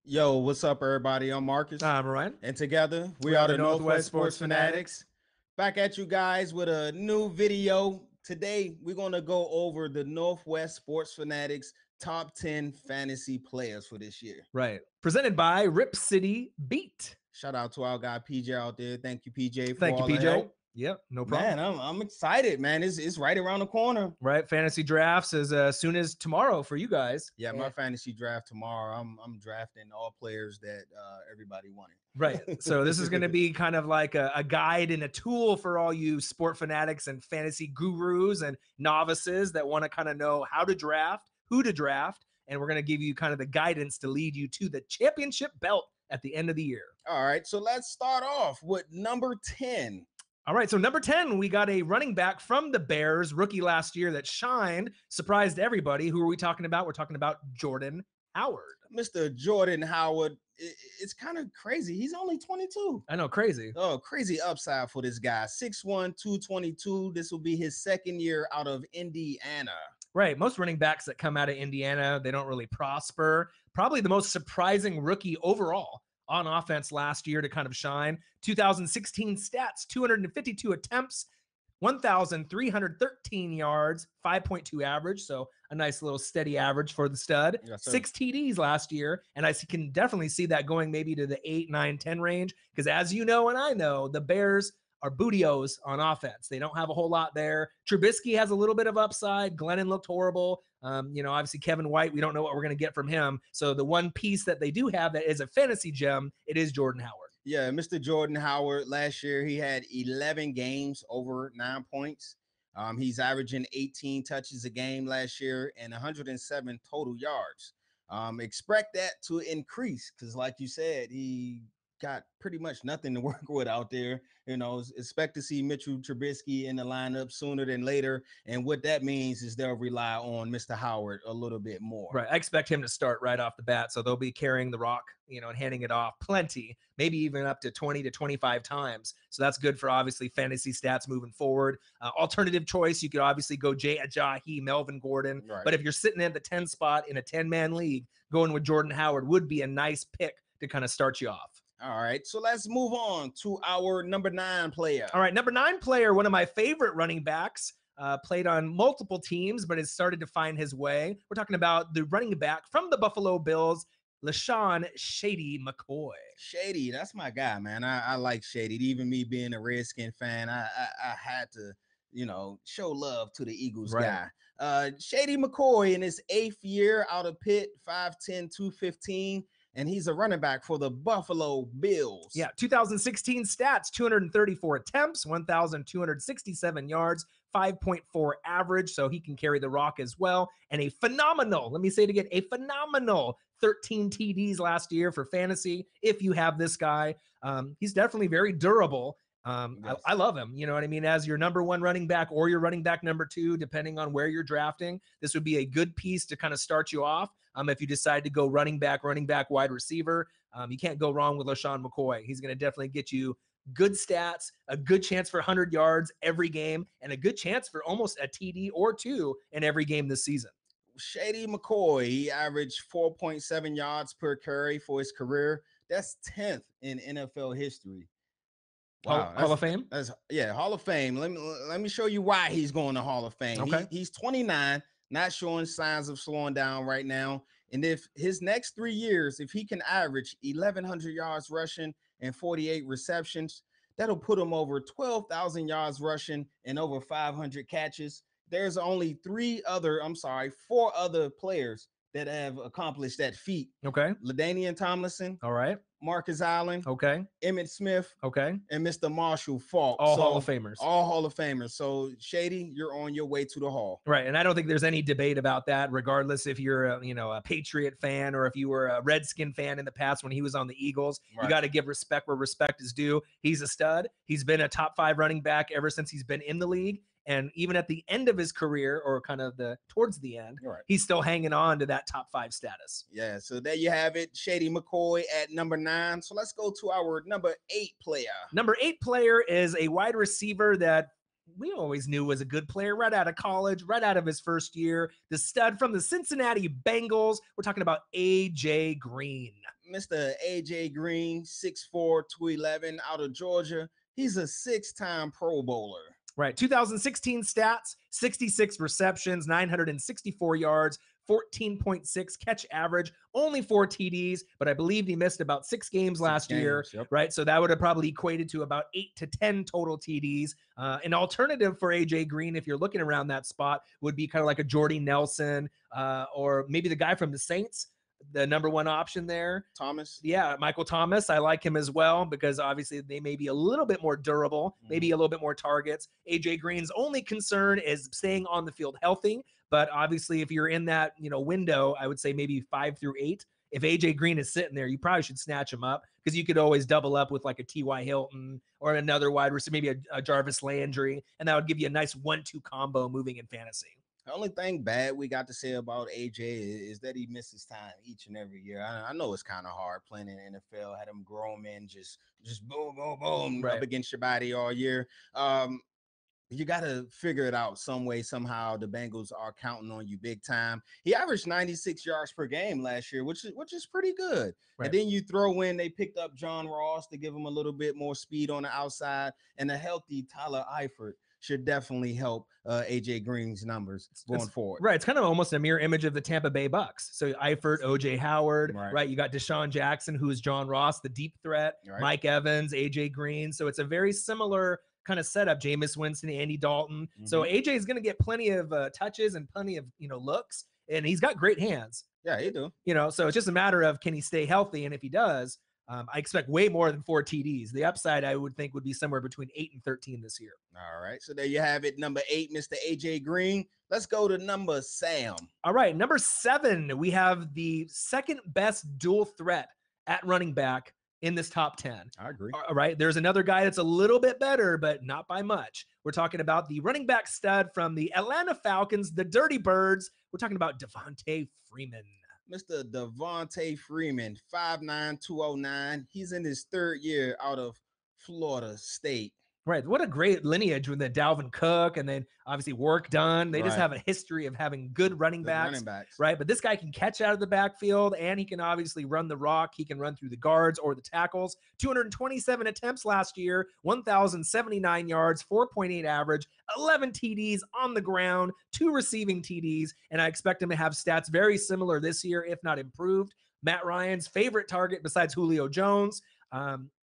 Yo, what's up, everybody? I'm Marcus. I'm Ryan. And together, we We are are the the Northwest Northwest Sports Sports Fanatics. Fanatics. Back at you guys with a new video. Today, we're going to go over the Northwest Sports Fanatics top 10 fantasy players for this year. Right. Presented by Rip City Beat. Shout out to our guy PJ out there. Thank you, PJ, for Thank you, all the PJ. help. Yep, no problem. Man, I'm excited, man. It's right around the corner. Right. Fantasy drafts as soon as tomorrow for you guys. Yeah, my fantasy draft tomorrow. I'm drafting all players that everybody wanted. Right. So this is going to be kind of like a guide and a tool for all you sport fanatics and fantasy gurus and novices that want to kind of know how to draft, who to draft, and we're going to give you kind of the guidance to lead you to the championship belt at the end of the year. All right, so let's start off with number 10. All right, so number 10, we got a running back from the Bears, rookie last year that shined, surprised everybody. Who are we talking about? We're talking about Jordan Howard. Mr. Jordan Howard, it's kind of crazy. He's only 22. I know, crazy. Oh, crazy upside for this guy. 6'1", 222. This will be his second year out of Indiana. Right, most running backs that come out of Indiana, they don't really prosper. Probably the most surprising rookie overall on offense last year to kind of shine. 2016 stats, 252 attempts, 1,313 yards, 5.2 average. So a nice little steady average for the stud. Yes, sir. 6 TDs last year. And I can definitely see that going maybe to the 8, 9, 10 range. Because as you know and I know, the Bears are bootios on offense. They don't have a whole lot there. Trubisky has a little bit of upside. Glennon looked horrible. Obviously Kevin White, we don't know what we're going to get from him. So the one piece that they do have that is a fantasy gem, it is Jordan Howard. Yeah, Mr. Jordan Howard, last year he had 11 games over 9 points. He's averaging 18 touches a game last year and 107 total yards. Expect that to increase because, like you said, he got pretty much nothing to work with out there. Expect to see Mitchell Trubisky in the lineup sooner than later. And what that means is they'll rely on Mr. Howard a little bit more. Right. I expect him to start right off the bat. So they'll be carrying the rock, and handing it off plenty, maybe even up to 20 to 25 times. So that's good for obviously fantasy stats moving forward. Alternative choice, you could obviously go Jay Ajayi, Melvin Gordon. Right. But if you're sitting at the 10 spot in a 10-man league, going with Jordan Howard would be a nice pick to kind of start you off. All right, so let's move on to our number 9 player. All right, number 9 player, one of my favorite running backs, played on multiple teams, but has started to find his way. We're talking about the running back from the Buffalo Bills, Lesean Shady Mccoy. Shady, that's my guy, man. I like Shady. Even me being a Redskin fan, I had to, show love to the Eagles guy. Shady Mccoy in his 8th year out of Pitt, 5'10", 215. And he's a running back for the Buffalo Bills. Yeah, 2016 stats, 234 attempts, 1,267 yards, 5.4 average, so he can carry the rock as well. And a phenomenal, let me say it again, a phenomenal 13 TDs last year for fantasy. If you have this guy, he's definitely very durable. Yes. I love him. You know what I mean? As your number 1 running back or your running back number 2, depending on where you're drafting, this would be a good piece to kind of start you off. If you decide to go running back, wide receiver, you can't go wrong with Lesean Mccoy. He's going to definitely get you good stats, a good chance for 100 yards every game, and a good chance for almost a TD or 2 in every game this season. Shady Mccoy, he averaged 4.7 yards per carry for his career. That's 10th in NFL history. Wow, Hall of Fame? Hall of Fame. Let me show you why he's going to Hall of Fame. Okay. He's 29, not showing signs of slowing down right now. And if his next 3 years, if he can average 1,100 yards rushing and 48 receptions, that'll put him over 12,000 yards rushing and over 500 catches. There's only 4 other players that have accomplished that feat. Okay. Ladainian Tomlinson. All right. Marcus Allen. Okay. Emmitt Smith. Okay. And Mr. Marshall Faulk. All Hall of Famers. All Hall of Famers. So, Shady, you're on your way to the Hall. Right. And I don't think there's any debate about that, regardless if you're a Patriot fan or if you were a Redskin fan in the past when he was on the Eagles. Right. You got to give respect where respect is due. He's a stud. He's been a top 5 running back ever since he's been in the league. And even at the end of his career, or kind of towards the end, right, he's still hanging on to that top 5 status. Yeah, so there you have it. Shady Mccoy at number 9. So let's go to our number 8 player. Number 8 player is a wide receiver that we always knew was a good player right out of college, right out of his first year. The stud from the Cincinnati Bengals. We're talking about A.J. Green. Mr. A.J. Green, 6'4", 211, out of Georgia. He's a 6-time Pro Bowler. Right. 2016 stats, 66 receptions, 964 yards, 14.6 catch average, only 4 TDs, but I believe he missed about 6 games last year, yep. right? So that would have probably equated to about 8 to 10 total TDs. An alternative for AJ Green, if you're looking around that spot, would be kind of like a Jordy Nelson or maybe the guy from the Saints, the number 1 option there. Thomas. Yeah, Michael Thomas. I like him as well because obviously they may be a little bit more durable, maybe a little bit more targets. AJ Green's only concern is staying on the field healthy. But obviously, if you're in that window, I would say maybe 5 through 8. If AJ Green is sitting there, you probably should snatch him up because you could always double up with like a T.Y. Hilton or another wide receiver, maybe a Jarvis Landry, and that would give you a nice 1-2 combo moving in fantasy. The only thing bad we got to say about AJ is that he misses time each and every year. I know it's kind of hard playing in the NFL, had him grown men just boom, boom, boom Right. up against your body all year. You got to figure it out some way, somehow. The Bengals are counting on you big time. He averaged 96 yards per game last year, which is pretty good. Right. And then you throw in, they picked up John Ross to give him a little bit more speed on the outside, and a healthy Tyler Eifert should definitely help AJ Green's numbers going forward. Right. It's kind of almost a mirror image of the Tampa Bay Bucks. So Eifert, OJ Howard, right? You got Deshaun Jackson, who's John Ross, the deep threat, Mike Evans, AJ Green. So it's a very similar kind of setup. Jameis Winston, Andy Dalton. So AJ is going to get plenty of touches and plenty of looks, and he's got great hands. Yeah, he do. So it's just a matter of can he stay healthy, and if he does, I expect way more than 4 TDs. The upside I would think would be somewhere between 8 and 13 this year. All right, so there you have it. Number 8, Mr. AJ Green. Let's go to number Sam. All right, number 7, we have the second best dual threat at running back in this top 10. I agree. All right. There's another guy that's a little bit better, but not by much. We're talking about the running back stud from the Atlanta Falcons, the Dirty Birds. We're talking about Devonta Freeman. Mr. Devonta Freeman, 5'9", 209. He's in his 3rd year out of Florida State. Right. What a great lineage with the Dalvin Cook and then obviously work done. They just have a history of having good running backs. Right. But this guy can catch out of the backfield and he can obviously run the rock. He can run through the guards or the tackles. 227 attempts last year, 1,079 yards, 4.8 average, 11 TDs on the ground, 2 receiving TDs. And I expect him to have stats very similar this year, if not improved. Matt Ryan's favorite target besides Julio Jones.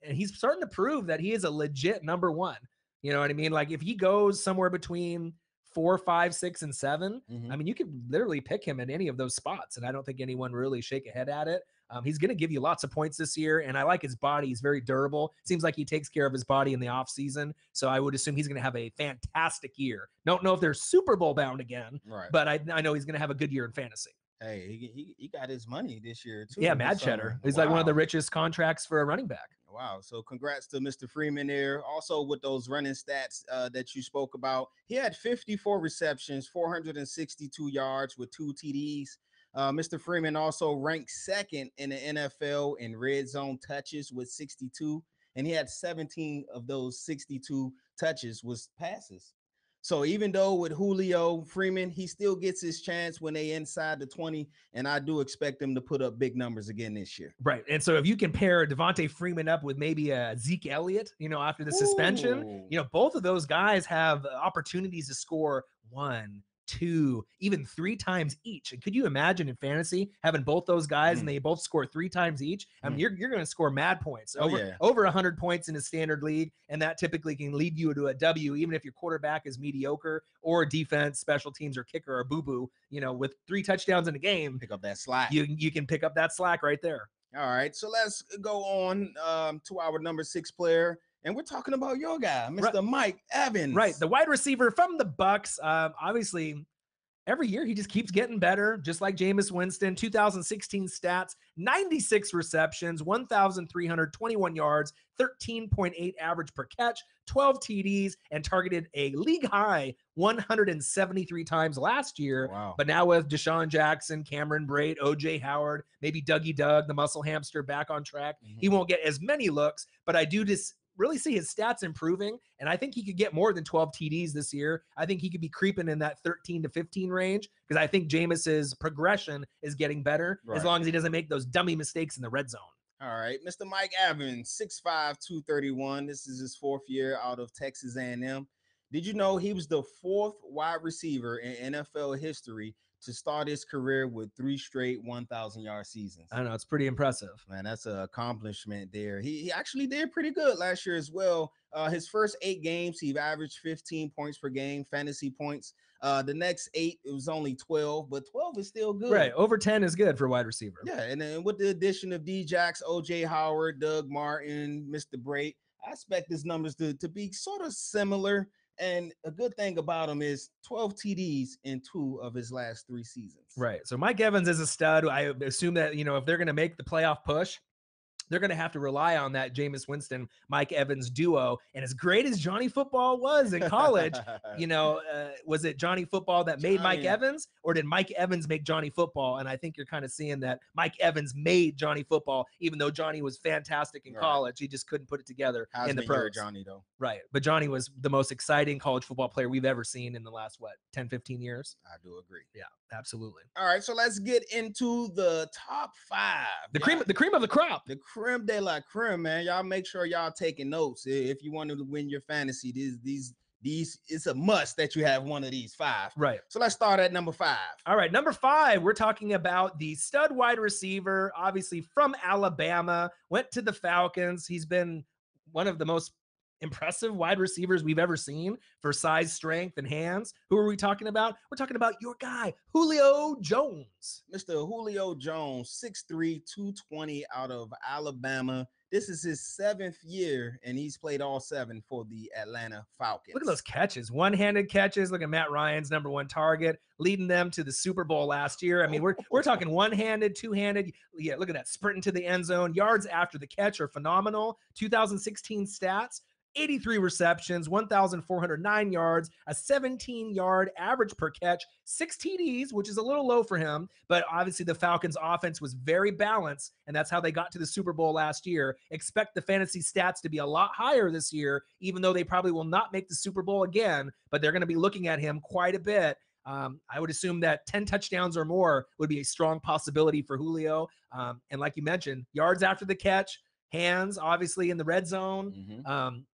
And he's starting to prove that he is a legit number 1. You know what I mean? Like if he goes somewhere between 4, 5, 6, and 7, I mean, you could literally pick him at any of those spots. And I don't think anyone really shake a head at it. He's going to give you lots of points this year. And I like his body. He's very durable. Seems like he takes care of his body in the off season. So I would assume he's going to have a fantastic year. Don't know if they're Super Bowl bound again, but I know he's going to have a good year in fantasy. Hey, he got his money this year too. Yeah, mad cheddar. He's like one of the richest contracts for a running back. Wow. So congrats to Mr. Freeman there. Also with those running stats that you spoke about, he had 54 receptions, 462 yards with 2 TDs. Mr. Freeman also ranked 2nd in the NFL in red zone touches with 62. And he had 17 of those 62 touches was passes. So even though with Julio Freeman, he still gets his chance when they inside the 20, and I do expect him to put up big numbers again this year. Right. And so if you can pair Devonta Freeman up with maybe a Zeke Elliott, after the suspension, both of those guys have opportunities to score 1, 2, even 3 times each. And could you imagine in fantasy having both those guys and they both score 3 times each? I mean, you're going to score mad points, over 100 points in a standard league. And that typically can lead you to a W, even if your quarterback is mediocre or defense, special teams or kicker or boo-boo, with 3 touchdowns in a game. Pick up that slack. You can pick up that slack right there. All right. So let's go on to our number 6 player. And we're talking about your guy, Mr. Mike Evans. Right, the wide receiver from the Bucks. Obviously, every year he just keeps getting better, just like Jameis Winston. 2016 stats, 96 receptions, 1,321 yards, 13.8 average per catch, 12 TDs, and targeted a league-high 173 times last year. Wow. But now with Deshaun Jackson, Cameron Brate, O.J. Howard, maybe Dougie Doug, the muscle hamster, back on track, he won't get as many looks, but I do just really see his stats improving, and I think he could get more than 12 TDs this year. I think he could be creeping in that 13 to 15 range because I think Jameis's progression is getting better as long as he doesn't make those dummy mistakes in the red zone. All right, Mr. Mike Evans, 6'5", 231. This is his 4th year out of Texas A&M. Did you know he was the 4th wide receiver in NFL history to start his career with 3 straight 1,000-yard seasons? I know, it's pretty impressive. Man, that's an accomplishment there. He actually did pretty good last year as well. His first 8 games, he averaged 15 points per game, fantasy points. The next 8, it was only 12, but 12 is still good. Right, over 10 is good for a wide receiver. Yeah, and then with the addition of D-Jax, O.J. Howard, Doug Martin, Mr. Brake, I expect his numbers to be sort of similar. And a good thing about him is 12 TDs in 2 of his last 3 seasons. Right. So Mike Evans is a stud. I assume that, if they're going to make the playoff push, they're going to have to rely on that Jameis Winston, Mike Evans duo. And as great as Johnny Football was in college, was it Johnny Football that made Mike Evans, or did Mike Evans make Johnny Football? And I think you're kind of seeing that Mike Evans made Johnny Football, even though Johnny was fantastic in college. He just couldn't put it together in the pros. Johnny, though. Right. But Johnny was the most exciting college football player we've ever seen in the last, 10, 15 years? I do agree. Yeah, absolutely. All right, so let's get into the top 5. The cream of the crop. The creme de la creme, man. Y'all make sure y'all taking notes. If you want to win your fantasy, these it's a must that you have one of these 5. Right. So let's start at number 5. All right, number 5, we're talking about the stud wide receiver, obviously from Alabama, went to the Falcons. He's been one of the most impressive wide receivers we've ever seen for size, strength, and hands. Who are we talking about? We're talking about your guy, Julio Jones. Mr. Julio Jones, 6'3", 220 out of Alabama. This is his 7th year, and he's played all 7 for the Atlanta Falcons. Look at those catches, one-handed catches. Look at Matt Ryan's number 1 target, leading them to the Super Bowl last year. I mean, we're talking one-handed, two-handed. Yeah, look at that, sprinting to the end zone. Yards after the catch are phenomenal. 2016 stats. 83 receptions, 1,409 yards, a 17-yard average per catch, 6 TDs, which is a little low for him. But obviously the Falcons offense was very balanced, and that's how they got to the Super Bowl last year. Expect the fantasy stats to be a lot higher this year, even though they probably will not make the Super Bowl again, but they're going to be looking at him quite a bit. I would assume that 10 touchdowns or more would be a strong possibility for Julio. And like you mentioned, yards after the catch, hands, obviously in the red zone,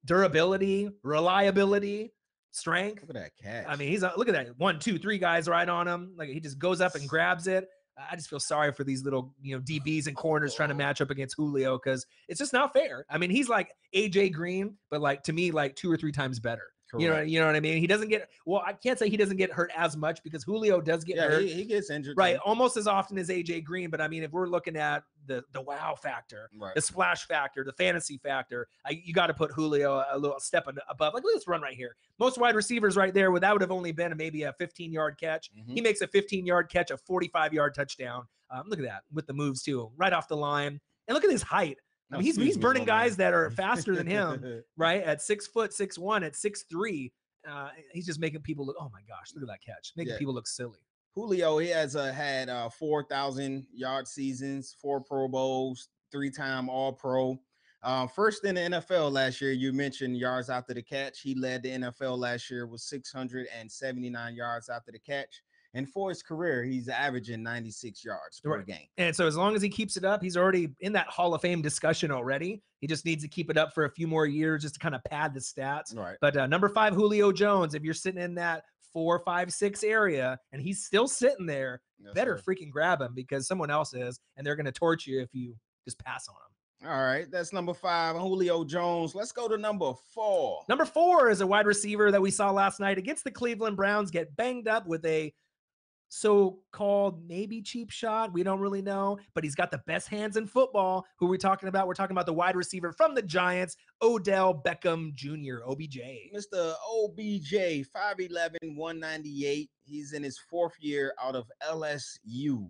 durability, reliability, strength. Look at that catch. I mean, look at that, 1, 2, 3 guys right on him. Like, he just goes up and grabs it. I just feel sorry for these little, DBs and corners trying to match up against Julio, because it's just not fair. I mean, he's like AJ Green, but like, to me, like 2 or 3 times better. Correct. You know what I mean? He doesn't get, I can't say he doesn't get hurt as much, because Julio does get hurt. He gets injured. Right. Almost as often as AJ Green. But I mean, if we're looking at the wow factor, the splash factor, the fantasy factor, you got to put Julio a little step above. Like, look at this run right here. Most wide receivers right there, without have only been maybe a 15-yard catch. He makes a 15-yard catch, a 45-yard touchdown. Look at that with the moves too, right off the line. And look at his height. I mean, he's burning guys that are faster than him, right? At 6 foot, 6'1", at 6'3", he's just making people look. Oh my gosh, look at that catch, making people look silly. Julio, he has had 4,000-yard seasons, 4 Pro Bowls, 3-time All-Pro. First in the NFL last year. You mentioned yards after the catch. He led the NFL last year with 679 yards after the catch. And for his career, he's averaging 96 yards per game. And so as long as he keeps it up, he's already in that Hall of Fame discussion already. He just needs to keep it up for a few more years just to kind of pad the stats. Right. But number 5, Julio Jones, if you're sitting in that 4, 5, 6 area and he's still sitting there, better freaking grab him, because someone else is, and they're going to torch you if you just pass on him. All right, that's number 5, Julio Jones. Let's go to number 4. Number 4 is a wide receiver that we saw last night against the Cleveland Browns get banged up with a so-called maybe cheap shot. We don't really know, but he's got the best hands in football. Who are we talking about? We're talking about the wide receiver from the Giants, Odell Beckham Jr., OBJ. Mr. OBJ, 5'11", 198. He's in his 4th year out of LSU.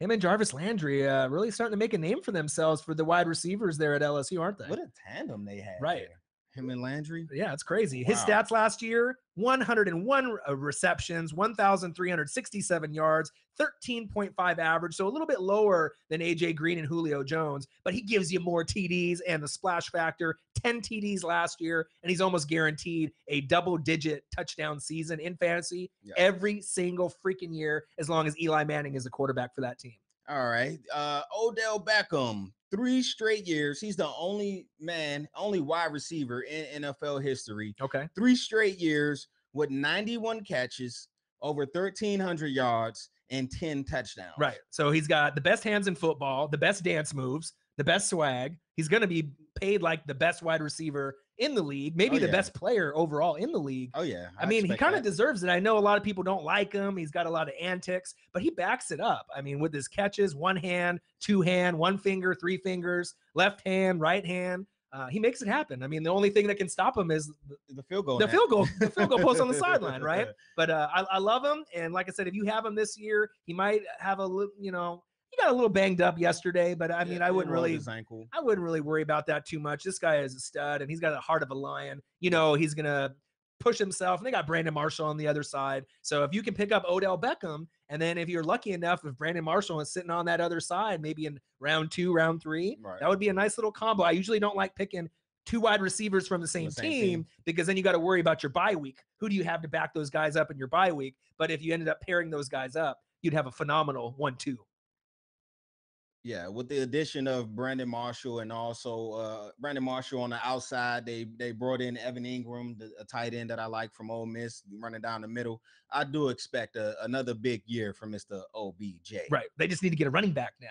Him and Jarvis Landry really starting to make a name for themselves for the wide receivers there at LSU, aren't they? What a tandem they had. Right. There. Him and Landry. Yeah, it's crazy. His stats last year, 101 receptions, 1,367 yards, 13.5 average. So a little bit lower than AJ Green and Julio Jones, but he gives you more TDs and the splash factor, 10 TDs last year, and he's almost guaranteed a double-digit touchdown season in fantasy every single freaking year, as long as Eli Manning is the quarterback for that team. All right. Odell Beckham, 3 straight years. He's the only wide receiver in NFL history. Okay. 3 straight years with 91 catches, over 1,300 yards, and 10 touchdowns. Right. So he's got the best hands in football, the best dance moves, the best swag. He's going to be paid like the best wide receiver in the league, maybe the best player overall in the league. Oh, yeah. I mean, he kind of deserves it. I know a lot of people don't like him. He's got a lot of antics, but he backs it up. I mean, with his catches, 1 hand, 2 hand, 1 finger, 3 fingers, left hand, right hand. He makes it happen. I mean, the only thing that can stop him is the field goal. The field goal post on the sideline, right? But I love him, and like I said, if you have him this year, he might have a little, he got a little banged up yesterday, but I mean, I wouldn't really worry about that too much. This guy is a stud, and he's got the heart of a lion. He's gonna push himself, and they got Brandon Marshall on the other side. So if you can pick up Odell Beckham, and then if you're lucky enough, if Brandon Marshall is sitting on that other side, maybe in round 2, round 3, that would be a nice little combo. I usually don't like picking 2 wide receivers from the same team because then you got to worry about your bye week. Who do you have to back those guys up in your bye week? But if you ended up pairing those guys up, you'd have a phenomenal 1-2. Yeah, with the addition of Brandon Marshall and also Brandon Marshall on the outside, they brought in Evan Engram, a tight end that I like from Ole Miss, running down the middle. I do expect another big year from Mr. OBJ. Right. They just need to get a running back now.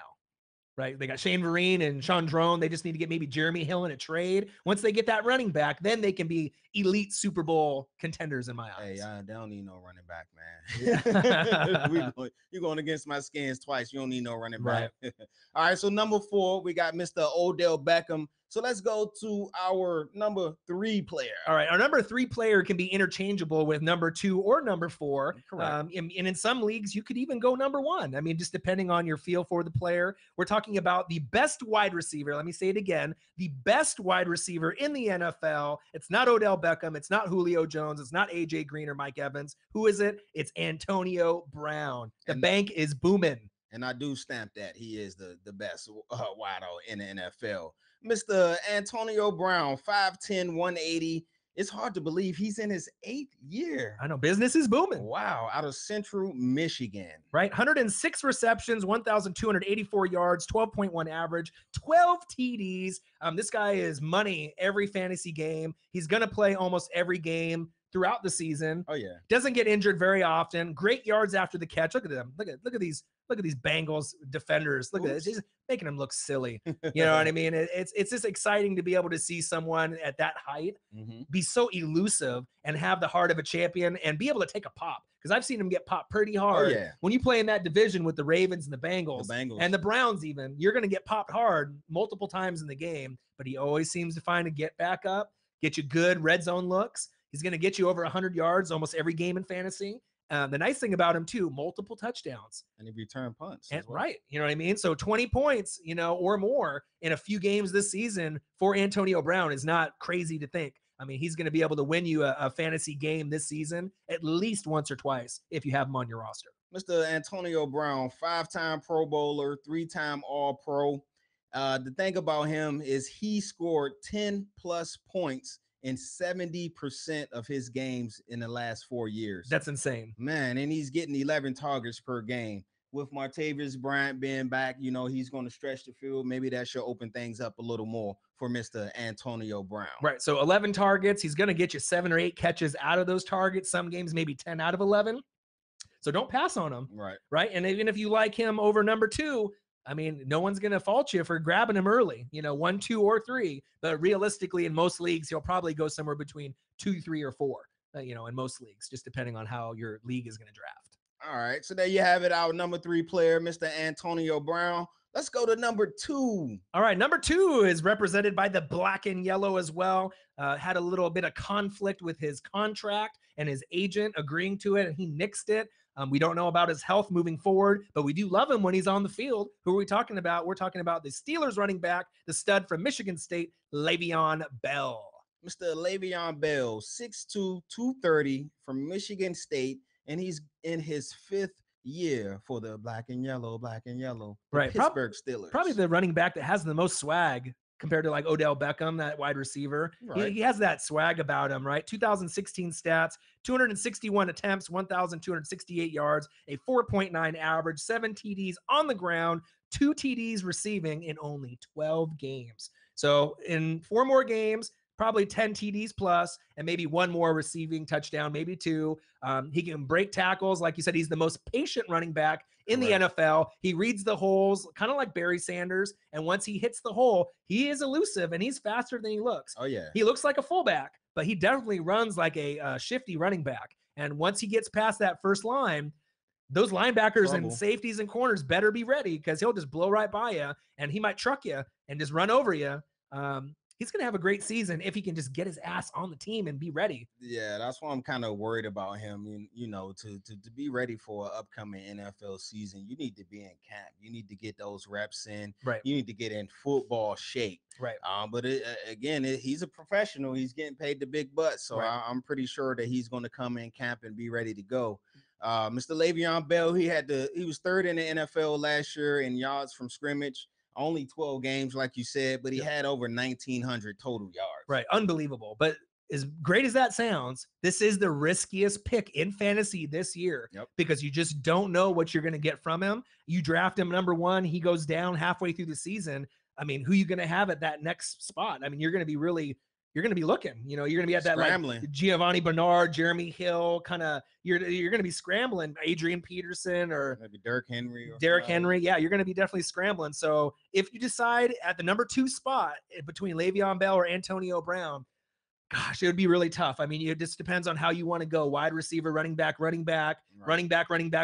Right. They got Shane Vereen and Sean Drone. They just need to get maybe Jeremy Hill in a trade. Once they get that running back, then they can be elite Super Bowl contenders in my eyes. Hey, they don't need no running back, man. You're going against my skins twice. You don't need no running back. Right. All right. So number 4, we got Mr. Odell Beckham. So let's go to our number 3 player. All right. Our number 3 player can be interchangeable with number 2 or number 4. Correct. And in some leagues, you could even go number 1. I mean, just depending on your feel for the player. We're talking about the best wide receiver. Let me say it again. The best wide receiver in the NFL. It's not Odell Beckham. It's not Julio Jones. It's not AJ Green or Mike Evans. Who is it? It's Antonio Brown. The bank is booming. And I do stamp that he is the best wideout in the NFL. Mr. Antonio Brown, 5'10", 180. It's hard to believe he's in his 8th year. I know, business is booming. Wow, out of Central Michigan. Right, 106 receptions, 1,284 yards, 12.1 average, 12 TDs. This guy is money every fantasy game. He's going to play almost every game throughout the season. Oh, yeah. Doesn't get injured very often. Great yards after the catch. Look at them. Look at these Bengals defenders. Look at this. He's making them look silly. You know what I mean? It's just exciting to be able to see someone at that height be so elusive and have the heart of a champion and be able to take a pop. Because I've seen him get popped pretty hard. Oh, yeah. When you play in that division with the Ravens and the Bengals and the Browns even, you're going to get popped hard multiple times in the game. But he always seems to find a get back up, get you good red zone looks. He's going to get you over 100 yards almost every game in fantasy. The nice thing about him too, multiple touchdowns. And he return punts. And, right. You know what I mean? So 20 points, or more in a few games this season for Antonio Brown is not crazy to think. I mean, he's going to be able to win you a fantasy game this season at least once or twice if you have him on your roster. Mr. Antonio Brown, 5-time Pro Bowler, 3-time All-Pro. The thing about him is he scored 10 plus points in 70% of his games in the last 4 years. That's insane. Man, and he's getting 11 targets per game. With Martavis Bryant being back, he's going to stretch the field. Maybe that should open things up a little more for Mr. Antonio Brown. Right, so 11 targets. He's going to get you 7 or 8 catches out of those targets. Some games, maybe 10 out of 11. So don't pass on him. Right, and even if you like him over number 2, I mean, no one's going to fault you for grabbing him early, 1, 2, or 3. But realistically, in most leagues, he'll probably go somewhere between 2, 3, or 4, in most leagues, just depending on how your league is going to draft. All right. So there you have it. Our number 3 player, Mr. Antonio Brown. Let's go to number 2. All right. Number 2 is represented by the black and yellow as well. Had a little bit of conflict with his contract and his agent agreeing to it, and he nixed it. We don't know about his health moving forward, but we do love him when he's on the field. Who are we talking about? We're talking about the Steelers running back, the stud from Michigan State, Le'Veon Bell. Mr. Le'Veon Bell, 6'2", 230 from Michigan State, and he's in his 5th year for the black and yellow, right? Pittsburgh Steelers. Probably the running back that has the most swag compared to like Odell Beckham, that wide receiver. Right. He has that swag about him, right? 2016 stats, 261 attempts, 1,268 yards, a 4.9 average, 7 TDs on the ground, 2 TDs receiving in only 12 games. So in 4 more games, probably 10 TDs plus, and maybe 1 more receiving touchdown, maybe 2. He can break tackles. Like you said, he's the most patient running back in the NFL. He reads the holes, kind of like Barry Sanders. And once he hits the hole, he is elusive and he's faster than he looks. Oh, yeah. He looks like a fullback, but he definitely runs like a shifty running back. And once he gets past that first line, those linebackers and safeties and corners better be ready, because he'll just blow right by you and he might truck you and just run over you. He's going to have a great season if he can just get his ass on the team and be ready. Yeah, that's why I'm kind of worried about him. You know, to be ready for an upcoming NFL season, you need to be in camp. You need to get those reps in. Right. You need to get in football shape. Right. But he's a professional. He's getting paid the big bucks. So right. I'm pretty sure that he's going to come in camp and be ready to go. Mr. Le'Veon Bell, he was third in the NFL last year in yards from scrimmage. Only 12 games, like you said, but he had over 1,900 total yards. Right. Unbelievable. But as great as that sounds, this is the riskiest pick in fantasy this year because you just don't know what you're going to get from him. You draft him number 1, he goes down halfway through the season. I mean, who are you going to have at that next spot? I mean, you're going to be looking, you're going to be at that like Giovanni Bernard, Jeremy Hill, kind of, you're going to be scrambling, Adrian Peterson or maybe Derrick Henry. Yeah, you're going to be definitely scrambling. So if you decide at the number 2 spot between Le'Veon Bell or Antonio Brown, gosh, it would be really tough. I mean, it just depends on how you want to go. Wide receiver, running back, running back,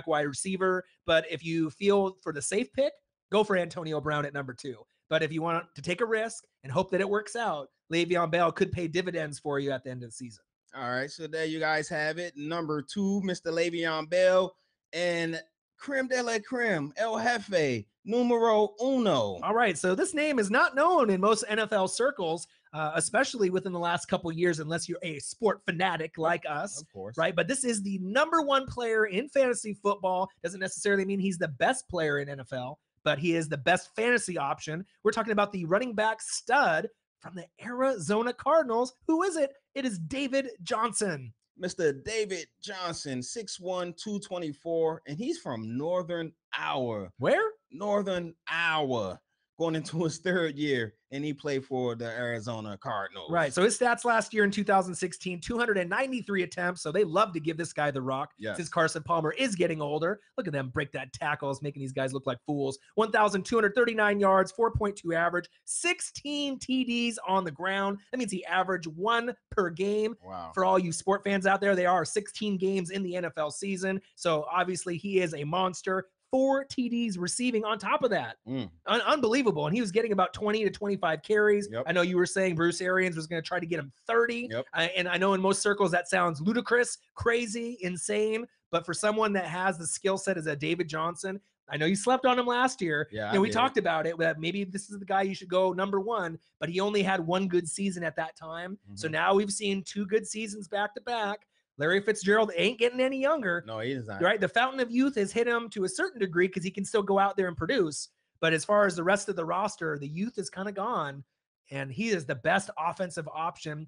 wide receiver. But if you feel for the safe pick, go for Antonio Brown at number 2. But if you want to take a risk and hope that it works out, Le'Veon Bell could pay dividends for you at the end of the season. All right, so there you guys have it. Number 2, Mr. Le'Veon Bell, and creme de la creme, El Jefe, numero uno. All right, so this name is not known in most NFL circles, especially within the last couple of years, unless you're a sport fanatic like us, of course, right? But this is the number 1 player in fantasy football. Doesn't necessarily mean he's the best player in NFL, but he is the best fantasy option. We're talking about the running back stud from the Arizona Cardinals. Who is it? It is David Johnson. Mr. David Johnson, 6'1", 224, and he's from Northern Iowa. Where? Northern Iowa. Going into his 3rd year, and he played for the Arizona Cardinals. Right. So his stats last year in 2016, 293 attempts. So they love to give this guy the rock since Carson Palmer is getting older. Look at them break that tackles, making these guys look like fools. 1,239 yards, 4.2 average, 16 TDs on the ground. That means he averaged 1 per game. Wow. For all you sport fans out there, they are 16 games in the NFL season. So obviously he is a monster. 4 TDs receiving on top of that. Unbelievable. And he was getting about 20 to 25 carries. I know you were saying Bruce Arians was going to try to get him 30. And I know in most circles that sounds ludicrous, crazy, insane. But for someone that has the skill set as a David Johnson, I know you slept on him last year. We talked about it, that maybe this is the guy you should go number 1, but he only had 1 good season at that time. So now we've seen 2 good seasons back to back. Larry Fitzgerald ain't getting any younger. No, he is not. Right? The fountain of youth has hit him to a certain degree because he can still go out there and produce. But as far as the rest of the roster, the youth is kind of gone, and he is the best offensive option.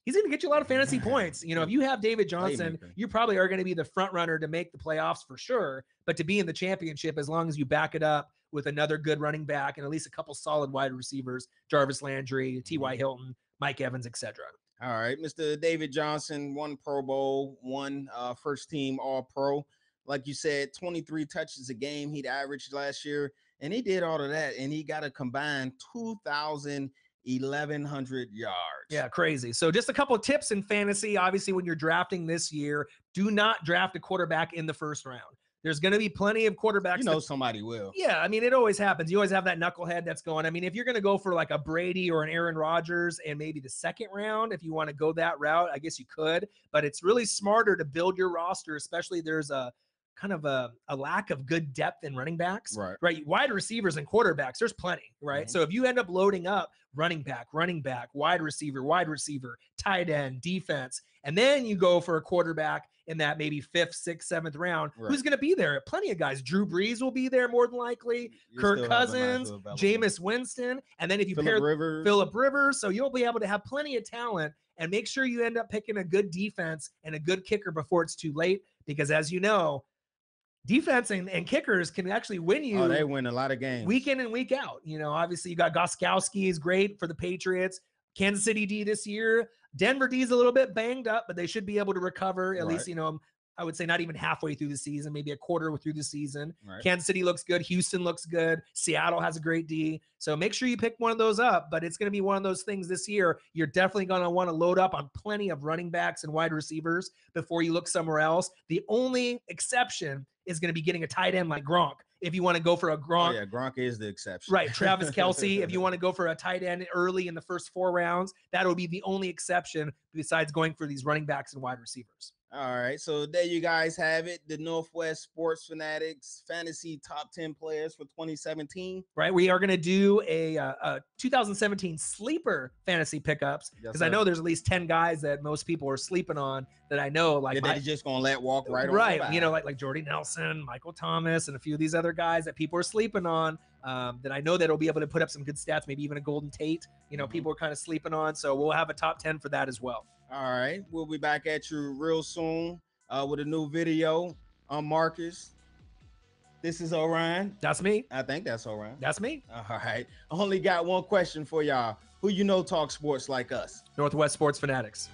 He's going to get you a lot of fantasy points. If you have David Johnson, you probably are going to be the front runner to make the playoffs for sure. But to be in the championship, as long as you back it up with another good running back and at least a couple solid wide receivers, Jarvis Landry, T.Y. Hilton, Mike Evans, etc. All right, Mr. David Johnson, 1 Pro Bowl, 1 first team All-Pro. Like you said, 23 touches a game he'd averaged last year, and he did all of that, and he got a combined 1,100 yards. Yeah, crazy. So just a couple of tips in fantasy. Obviously, when you're drafting this year, do not draft a quarterback in the first round. There's going to be plenty of quarterbacks. Somebody will. Yeah, I mean, it always happens. You always have that knucklehead that's going. I mean, if you're going to go for like a Brady or an Aaron Rodgers and maybe the 2nd round, if you want to go that route, I guess you could. But it's really smarter to build your roster, especially there's a kind of a lack of good depth in running backs, Right. right? Wide receivers and quarterbacks, there's plenty, right? Mhm. So if you end up loading up running back, wide receiver, tight end, defense, and then you go for a quarterback in that maybe 5th, 6th, 7th round, Right. who's going to be there? Plenty of guys. Drew Brees will be there more than likely. You Kirk still have a nice Cousins, little available. Jameis Winston, and then if you pair Phillip Rivers. so you'll be able to have plenty of talent, and make sure you end up picking a good defense and a good kicker before it's too late, because as you know, defense and kickers can actually win you. Oh, they win a lot of games week in and week out. You know, obviously you got Gostkowski is great for the Patriots. Kansas City D this year. Denver D is a little bit banged up, but they should be able to recover at least, you know, I would say not even halfway through the season, maybe a quarter through the season. Right. Kansas City looks good. Houston looks good. Seattle has a great D. So make sure you pick one of those up, but it's going to be one of those things this year. You're definitely going to want to load up on plenty of running backs and wide receivers before you look somewhere else. The only exception is going to be getting a tight end like Gronk. If you want to go for a Gronk. Oh, yeah, Gronk is the exception. Right. Travis Kelce, if you want to go for a tight end early in the first 4 rounds, that'll be the only exception besides going for these running backs and wide receivers. All right. So there you guys have it. The Northwest Sports Fanatics Fantasy Top 10 Players for 2017. Right. We are going to do a 2017 sleeper fantasy pickups, because I know there's at least 10 guys that most people are sleeping on that I know. Like they're just going to let walk right on. Right. You know, like Jordy Nelson, Michael Thomas, and a few of these other guys that people are sleeping on, that I know that'll be able to put up some good stats, maybe even a Golden Tate, you know, people are kind of sleeping on. So we'll have a top 10 for that as well. All right. We'll be back at you real soon with a new video. I'm Marcus. This is Orion. That's me. I think that's Orion. That's me. All right. I only got one question for y'all. Who you know talk sports like us? Northwest Sports Fanatics.